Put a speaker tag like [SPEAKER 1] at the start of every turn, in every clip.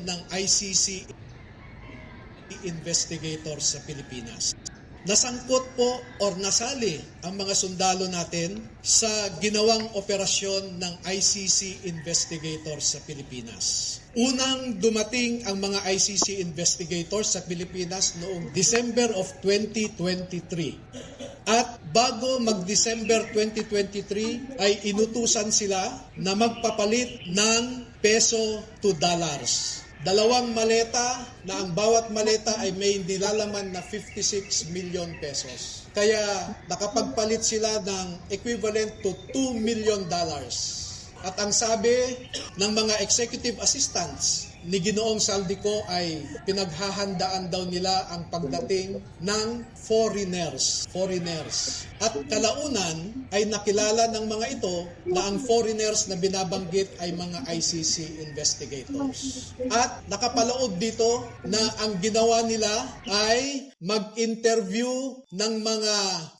[SPEAKER 1] ng ICC investigator sa Pilipinas. Nasangkot po or nasali ang mga sundalo natin sa ginawang operasyon ng ICC investigator sa Pilipinas. Unang dumating ang mga ICC investigators sa Pilipinas noong December of 2023. At bago mag-December 2023 ay inutusan sila na magpapalit ng peso to dollars. 2 maleta na ang bawat maleta ay may nilalaman na 56 million pesos. Kaya nakapagpalit sila ng equivalent to $2 million. At ang sabi ng mga executive assistants ni Ginoong Saldico ay pinaghahandaan daw nila ang pagdating ng foreigners. At kalaunan ay nakilala ng mga ito na ang foreigners na binabanggit ay mga ICC investigators. At nakapaloob dito na ang ginawa nila ay mag-interview ng mga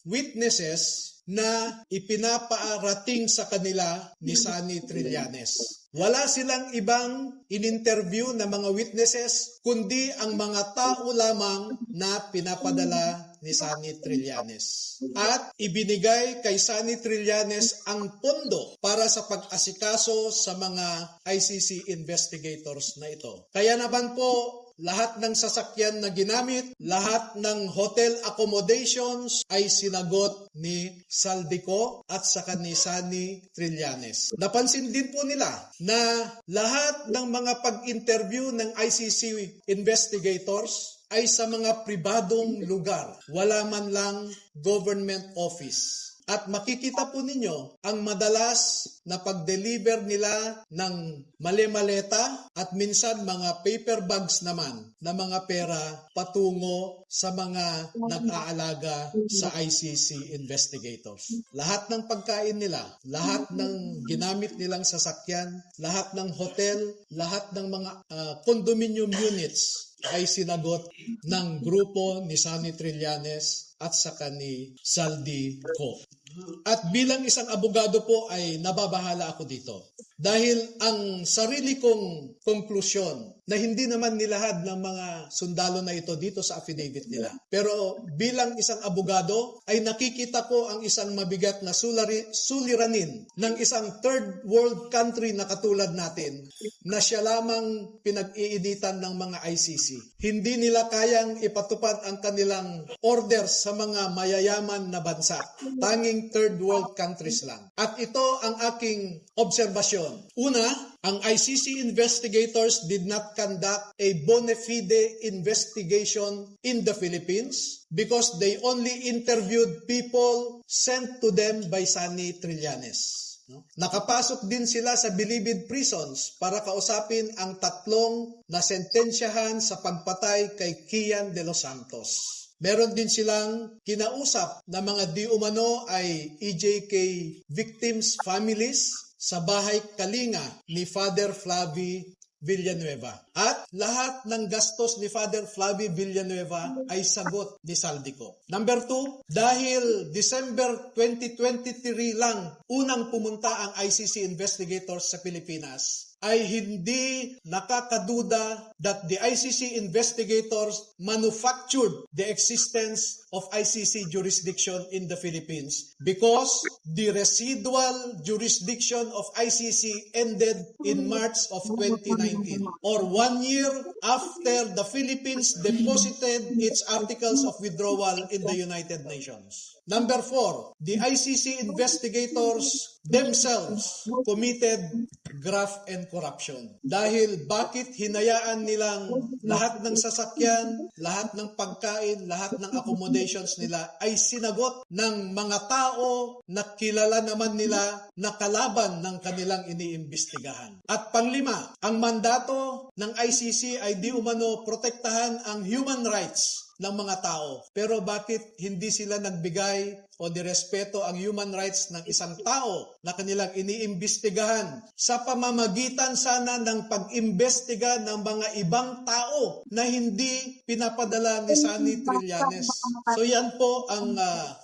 [SPEAKER 1] witnesses na ipinapaarating sa kanila ni Sunny Trillanes. Wala silang ibang in-interview na mga witnesses, kundi ang mga tao lamang na pinapadala ni Sunny Trillanes. At ibinigay kay Sunny Trillanes ang pondo para sa pag-asikaso sa mga ICC investigators na ito. Kaya naman po, lahat ng sasakyan na ginamit, lahat ng hotel accommodations ay sinagot ni Saldico at saka ni Sunny Trillanes. Napansin din po nila na lahat ng mga pag-interview ng ICC investigators ay sa mga pribadong lugar. Wala man lang government office. At makikita po ninyo ang madalas na pag-deliver nila ng mali-maleta at minsan mga paper bags naman na mga pera patungo sa mga nag-aalaga sa ICC investigators. Lahat ng pagkain nila, lahat ng ginamit nilang sasakyan, lahat ng hotel, lahat ng mga condominium units ay sinagot ng grupo ni Sunny Trillanes at saka ni Saldico. At bilang isang abogado po ay nababahala ako dito. Dahil ang sarili kong konklusyon na hindi naman nilahad ng mga sundalo na ito dito sa affidavit nila. Pero bilang isang abogado ay nakikita ko ang isang mabigat na suliranin ng isang third world country na katulad natin na siya lamang pinag-iinitan ng mga ICC. Hindi nila kayang ipatupad ang kanilang orders sa mga mayayaman na bansa. Tanging third world countries lang. At ito ang aking obserbasyon. Una, ang ICC investigators did not conduct a bona fide investigation in the Philippines because they only interviewed people sent to them by Sunny Trillanes. Nakapasok din sila sa bilibid prisons para kausapin ang 3 na sentensyahan sa pagpatay kay Kian de los Santos. Meron din silang kinausap na mga di umano ay EJK victims' families sa bahay Kalinga ni Father Flavie Villanueva. At lahat ng gastos ni Father Flavie Villanueva ay sagot ni Saldico. Number 2, dahil December 2023 lang unang pumunta ang ICC investigators sa Pilipinas, ay hindi nakakaduda that the ICC investigators manufactured the existence of ICC jurisdiction in the Philippines because the residual jurisdiction of ICC ended in March of 2019 or 1 year after the Philippines deposited its articles of withdrawal in the United Nations. Number 4, the ICC investigators themselves committed graft and corruption. Dahil bakit hinayaan nilang lahat ng sasakyan, lahat ng pagkain, lahat ng accommodations nila ay sinagot ng mga tao na kilala naman nila na kalaban ng kanilang iniimbestigahan. At panglima, ang mandato ng ICC ay di umano protektahan ang human rights ng mga tao. Pero bakit hindi sila nagbigay o nirespeto ang human rights ng isang tao na kanilang iniimbestigahan sa pamamagitan sana ng pag-imbestiga ng mga ibang tao na hindi pinapadala ni Sunny Trillanes. So yan po ang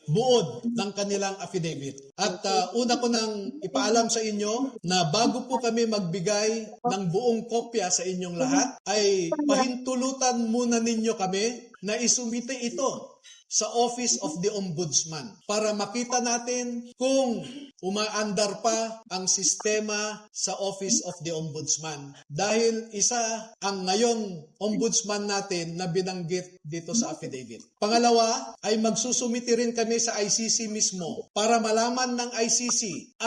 [SPEAKER 1] buod ng kanilang affidavit. At una ko nang ipaalam sa inyo na bago po kami magbigay ng buong kopya sa inyong lahat, ay pahintulutan muna ninyo kami na isumite ito sa Office of the Ombudsman para makita natin kung umaandar pa ang sistema sa Office of the Ombudsman. Dahil isa ang ngayong ombudsman natin na binanggit dito sa affidavit. Pangalawa ay magsusumiti rin kami sa ICC mismo para malaman ng ICC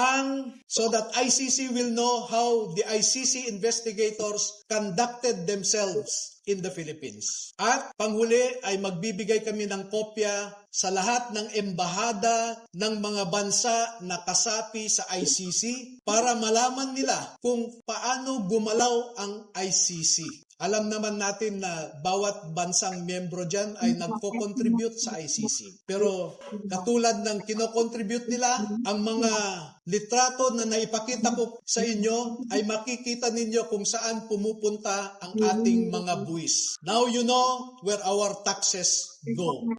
[SPEAKER 1] so that ICC will know how the ICC investigators conducted themselves in the Philippines. At panghuli ay magbibigay kami ng kopya sa lahat ng embahada ng mga bansa na kasapi sa ICC para malaman nila kung paano gumalaw ang ICC. Alam naman natin na bawat bansang miyembro dyan ay nagko-contribute sa ICC. Pero katulad ng kino-contribute nila, ang mga litrato na naipakita ko sa inyo ay makikita ninyo kung saan pumupunta ang ating mga buwis. Now you know where our taxes go.